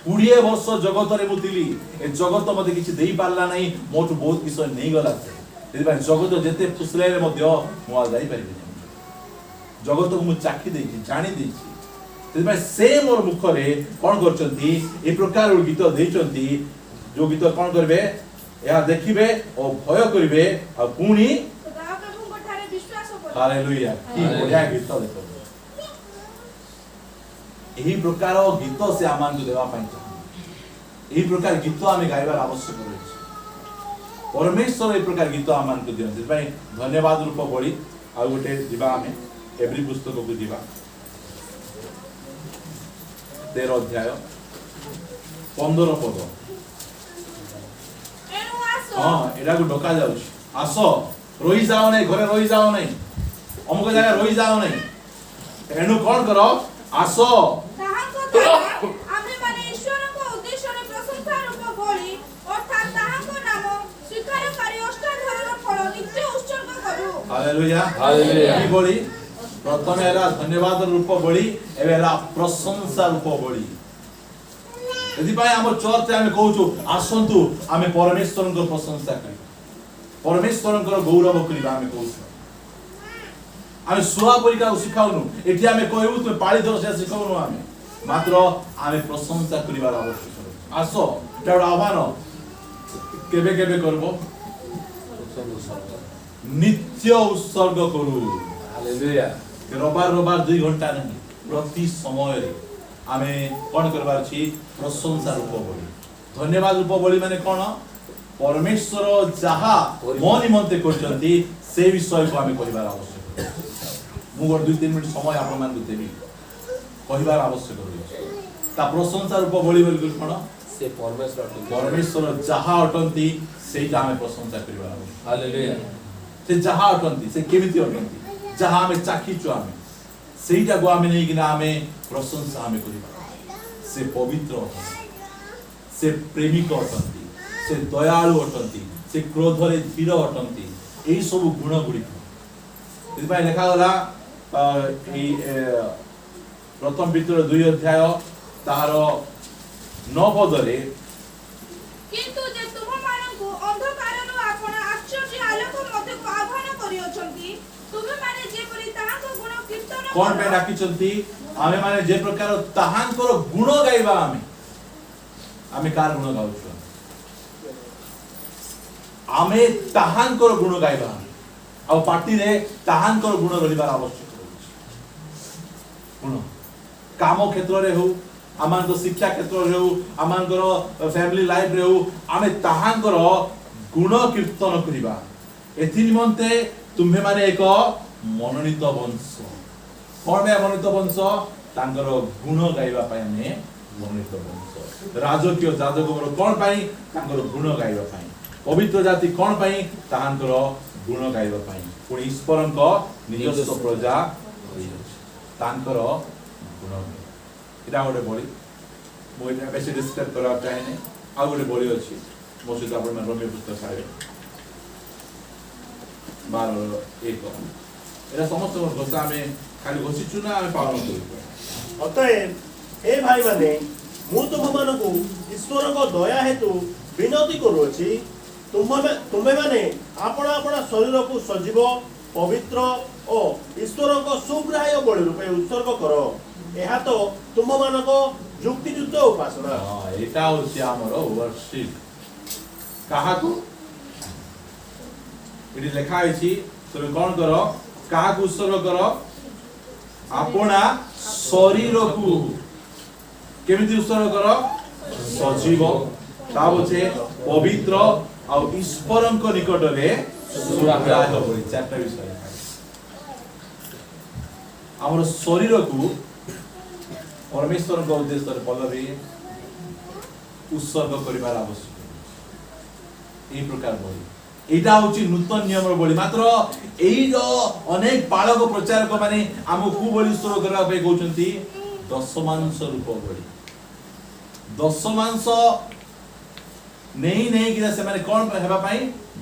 20 वर्ष जगत रे मुतिली ए जगत मते किछि देई पारला नै मोटु बहुत किछ नै गला सेति पई जगत जेते फुसले रे मध्य मो जाई परिबे जगत को मु चाखी देछि जानि देछि सेति पई से मोर मुख रे कोन करचंती ए प्रकार गीत देइचंती जो गीत कोन करबे या देखिबे और भय करिवे आ पुनी हालेलुया की बढ़िया गीत देखो एही प्रकार गीत से आमान को देवा पाई एही प्रकार गीत आमे गाइबार आवश्यक रहै परमेश्वर एही प्रकार गीत आमान को दियन से भाई धन्यवाद रूप बळी आ गोटे दिबा आमे एवरी पुस्तक को दिबा 13 अध्याय 15 पद हां एडा को डका जाउ आसो रोई जाओ नै घरे रोई जाओ नै अमुक जगह रोई जाओ नै एनु कोन करो आसो ताहाको आमे माने ईश्वर को उद्देश्य रे प्रशंसा रूप बोली अर्थात ताहाको नाम स्वीकार करी अष्टाधारण फल नित्य उत्सर्ग करू हालेलुया हालेलुया। की बलि प्रथम एला धन्यवाद रूप बलि एवेला प्रशंसा रूप बलि यदि भाई हम चर्च आमे कहूछु आसंतु आमे परमेश्वर को प्रशंसा करी परमेश्वर को गौरव करिबा आमे कहूछु आमे सुआ परिका सिखाउनु एठी आमे कहू तुमे पाळी धर से सिखाउनु आमे मात्र आमे प्रशंसा करिबार आवश्यक आसो एटा आह्वान केबे केबे करबो नित्य उत्सर्ग करू हालेलुया। रबार रबार 2 घंटा नहीं प्रति समय रे आमे कोन करबार छी प्रशंसा रूप बलि धन्यवाद रूप बलि माने कोन परमेश्वर जहा मो निमंते करचंती से विषय को आमे कहिबार आवश्यक मु 2-3 मिनिट समय आपन मान देबी कहिबार आवश्यक होय ता प्रशंसा रूप बलि बोल कोन से परमेश्वर जहा अटंती सेटा आमे प्रशंसा करिबार आवश्यक हालेलुया। से जहा अटंती से केमिति अटंती जहा आमे चाखीचु आमे सेटा को आमे नै किना आमे प्रशंसा आमे करिबा से पवित्र अटंती से प्रेमिक अटंती से दयालु अटंती से क्रोध रे धीर अटंती एई सब गुण गुडी यदि भाई लेखा होला ए प्रथम पितर 2 अध्याय तार 9 पदरे किंतु जे तुम मानकु अंधकारनु आपण आश्चर्य आलोक मते को आह्वान करियोछंती तुमे माने जे परि ताहाको गुण कीर्तन कोन पे डाकिचंती आमे माने जे प्रकार ताहांकर गुण गाइबा आमे कार गुण गाउछु आमे ताहांकर गुण गाइबा आ पार्टी रे ताहांकर गुण रहिबार आवश्यक होछि गुण काम क्षेत्र रे हो आमानकर शिक्षा क्षेत्र रे हो आमानकर फैमिली लाइफ रे हो आमे ताहांकर गुण कीर्तन करिबा एथि निमंते तुम्हे माने एक मनोनीत वंश कोन बे मनोनीत वंश तांकर गुण गाइबा पय हमें मनोनीत वंश राजकीय जाजक कोन पय तांकर गुण गाइबा पय पवित्र जाति कोन पय तांकर गुण गाइबा पय पुनी ईश्वरन को निजस्व प्रजा तांकर गुण इटा गोटे बलि मो इटा बेसी डिस्क्राइब करा चाहेने आ गोटे बलि अछि मो सहित आपण मन रोमी पुस्तक सारे 12:1 एरा समस्त घोषा हमें खाली घोषिचु ना हमें पालन करू अतएव ए भाई माने मु तुम मानकु ईश्वर को दया हेतु विनती करूछि तुम्हे माने आपण आपण शरीर को सजीव पवित्र और ईश्वर को सुग्राह्य बलि रूपे उत्सर्ग करो एहा तो तुम मानको युक्तियुक्त उपासना हां एटा होछि हमरो वर्शिप काहा को इडी लेखा अछि तुम कोन करो काहा को उत्सर्ग करो आपना शरीर को केमिति उत्सर्ग करो सजीव ता बचे पवित्र आ ईश्वरन को निकट रे सुग्राह्य बलि चारटा विषय हमर शरीर को परमेश्वर को उद्देश्य पल्लवी उत्सर्ग करिबार आवश्यक ए प्रकार बलि एटा होची नूतन नियम बलि मात्र एई जो अनेक पालक प्रचारक माने हमु को बलि उत्सर्ग करबा पे कहउचंती दशमांश रूप बलि दशमांश नहीं कि से माने कोन हेबा पई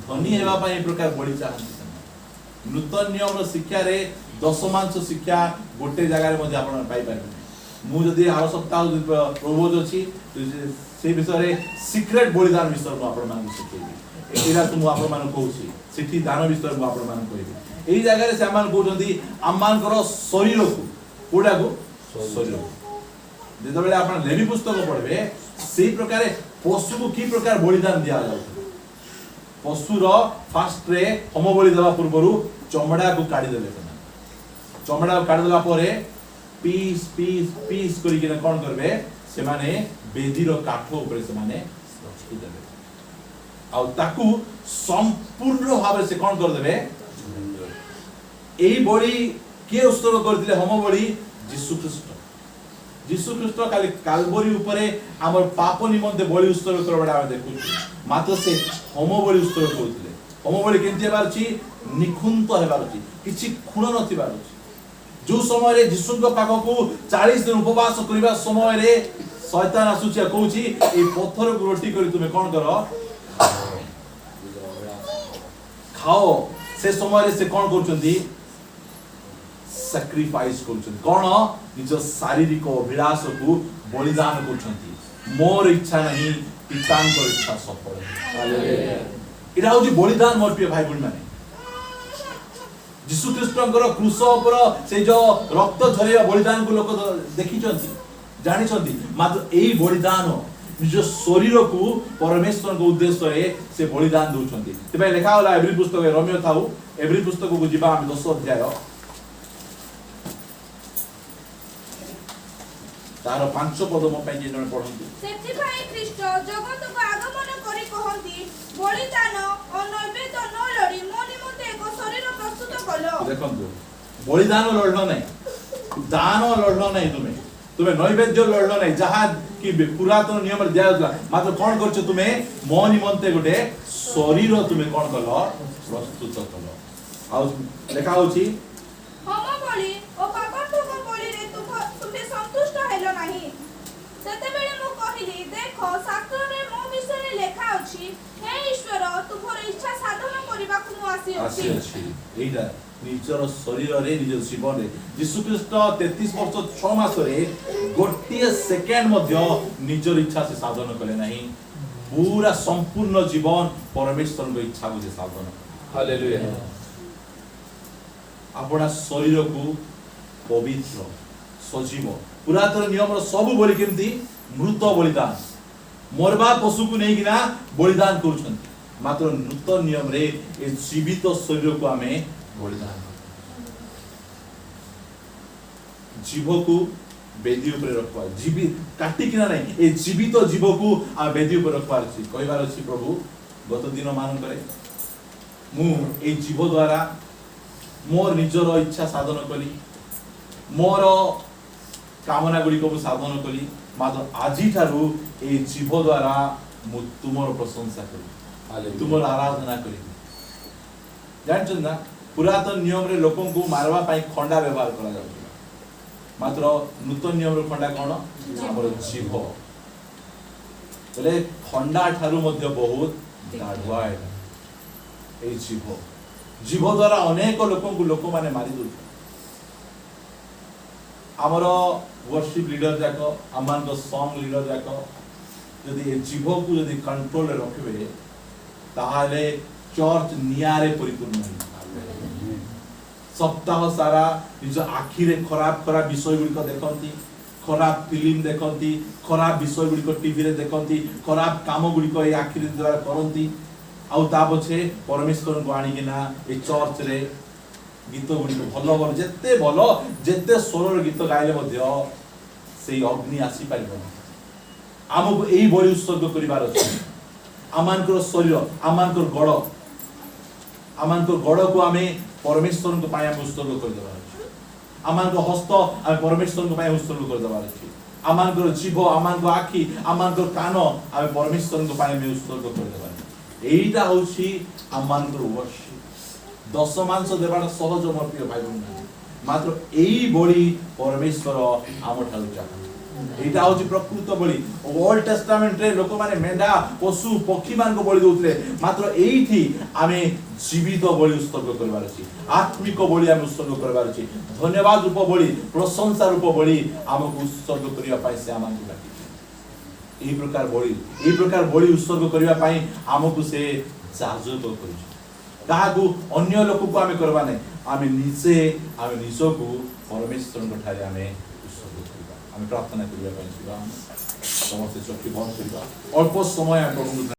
धनी हेबा पई ए प्रकार बलि चाहंती नूतन नियम रो शिक्षा रे दशमांश शिक्षा गोटे जगह रे मध्ये आपण पाई पारबे मु जदि आरो सप्ताह प्रबोध अछि से विषय रे सीक्रेट बलिदान विषय को आपण मान शिखेबी एटा तुम आपण मान कहूची सिठी दान विषय को आपण मान कहबी एई जगह रे से मान कहउचंदी अम्मान करो शरीर को कोडा को शरीर जेतो बेले आपण लेवी पुस्तक पढबे सेही प्रकार पशु को की प्रकार बलिदान दिया जाउ पशु रो फास्ट रे होम बलि देबा पूर्वरु चमड़ा को काढी देले चमड़ा को काढी देला परे पीस पीस पीस करी के कोन करबे से माने बेदी रो काठो ऊपर से माने रखि देबे आ ताकू संपूर्ण भाव से कोन कर देबे एई बलि के उत्सर्ग कर दिले होम बलि यीशु ख्रीष्ट खाली काल्वरी ऊपरे हमर पाप निमंते बलि उत्सर्ग करबडा हम देखु मात्र से होम बलि उत्सर्ग करथिले होम बलि केनते बारछि निखुंत हेबारछि किछि खुण नथिबार अछि जो समय रे यीशु को पाख को 40 दिन उपवास करिबा समय रे शैतान आसुछि कहूछि ए पत्थर को रोटी करी तुमे कोन करो खाओ से समय से कौन करछंती सैक्रिफाइस करछंती कौन निज शारीरिक अभिलाष को बलिदान करछंती मोर इच्छा नहीं पितांकर इच्छा सफल हालेलुया इडा होची बलिदान मोर प्रिय भाई बहन माने यीशु ख्रीष्टଙ୍କର क्रूस पर से जो रक्त झरिया बलिदान को लोक देखिचंती जानिचंती मात्र एई बलिदान निज शरीर को परमेश्वर को उद्देश्य रे से बलिदान दउचंती तबे लिखा होला एब्री पुस्तक रोमियो थाउ एब्री पुस्तक को जिबा हम 10 अध्याय तार 5 पद म पई जण पढंती सेति भाई ख्रीष्ट जगत को आगमन करी कहंती बलिदान और नैवेद्य न लड़ी मो निमंते एक शरीर प्रस्तुत कलो देखंतु बलिदान लड़लो नहीं दान लड़लो नहीं तुम्हें नैवेद्य लड़लो नहीं जहाँ कि पुरातन नियम रे दिया मात्र कौन करछ तुम्हें मो निमंते गोटे शरीर तुम्हें कौन कलो प्रस्तुत कलो आ लेखा होची हम बलि ओ पापत्वक बलि रे तुमे संतुष्ट हेलो नाही सेते बेले मु कहिली देखो शास्त्र रे मो विषय रे लेखा अछि हे ईश्वर तुमर इच्छा साधन करिबा को मु आसी अछि एइटा निजर शरीर रे निज जीवन रे यीशु ख्रीष्ट 33 वर्ष 6 मास रे गोटिए सेकेंड मध्य निजर इच्छा से साधन कले नाही पूरा संपूर्ण जीवन परमेश्वर को इच्छा को साधन हालेलुया अपना शरीर को पवित्र सजीव पुरातन नियम सब बोली केमती मृत बलिदान मरबा पशु को नहीं किना बलिदान करूछंती मात्र नूतन नियम रे ए जीवित शरीर को हमें बलिदान जीव को बेदी ऊपर रखवा जीवित काटी किना नहीं ए जीवित जीव को आ बेदी ऊपर रखवार छी कहबार छी प्रभु गत दिन मान करे मु ए जीव द्वारा मोर निजर इच्छा साधन कली मोर कामना गुड़ी को साधन कली मात्र आजी ठारू ए जीव द्वारा मु तुमर प्रशंसा करी तुमर आराधना करी जानछन ना पुरातन नियम रे लोकन को मारवा पाई खंडा व्यवहार करा जाउला मात्र नूतन नियम रे खंडा कोन हमर जीव बोले खंडा ठारू मध्य बहुत दाढुआ है ए जीव जीव द्वारा अनेक लोकन को लोक माने मारी दउ हमर वर्शिप लीडर जाको अमान को सॉन्ग लीडर जाको यदि जीव को यदि कंट्रोल रे रखबे ताहाले चर्च नियारे परिपूर्ण हो सप्ताह सारा निज आखि रे खराब खराब विषय गुडी को देखंती खराब फिल्म देखंती खराब विषय गुडी को टीवी रे देखंती खराब काम गुडी को ए आखि रे द्वारा करंती आउ ता पछे परमेश्वर को आनी किना ए चर्च रे गीत गुडी को भलो भलो जेते स्वर गीत गाइले मध्य सेई अग्नि आसी पाइबो हमको एई बलि उत्सर्ग करिवार अछि आमानकर शरीर आमानकर गड़ को हमें परमेश्वर को पाए हम उत्सर्ग कर देबार अछि आमानकर हस्त हम परमेश्वर को पाए उत्सर्ग कर देबार अछि आमानकर जीव आमानकर आखि आमानकर कान हम परमेश्वर को पाए हम उत्सर्ग कर देबार एइटा होछि आमानकर वर्षिप दशमांश देबार सहज मोर प्रिय भाई बहन मात्र एई बलि परमेश्वर आम ठारू चाहନ୍ତି एटा होछि प्रकृत बलि ओल्ड टेस्टामेंट रे लोक माने मेंढा पशु पक्षी मान को बलि दउतले मात्र एइठी आमे जीवित बलि उत्सर्ग करबार अछि आत्मिक बलि आमे उत्सर्ग करबार अछि धन्यवाद रूप बलि प्रशंसा रूप बलि आमको उत्सर्ग करिया पाइ से आमान को एई प्रकार बलि उत्सर्ग करिया पाइ आमको से जाजक करिछ काहाकू अन्य लोक को आमे करबा नै आमे निजो को परमेश्वर को ठारे आमे उत्सर्ग करबा आमे प्रार्थना करिया पाइ समस्त शक्ति बंद करबा अल्प समय प्रभु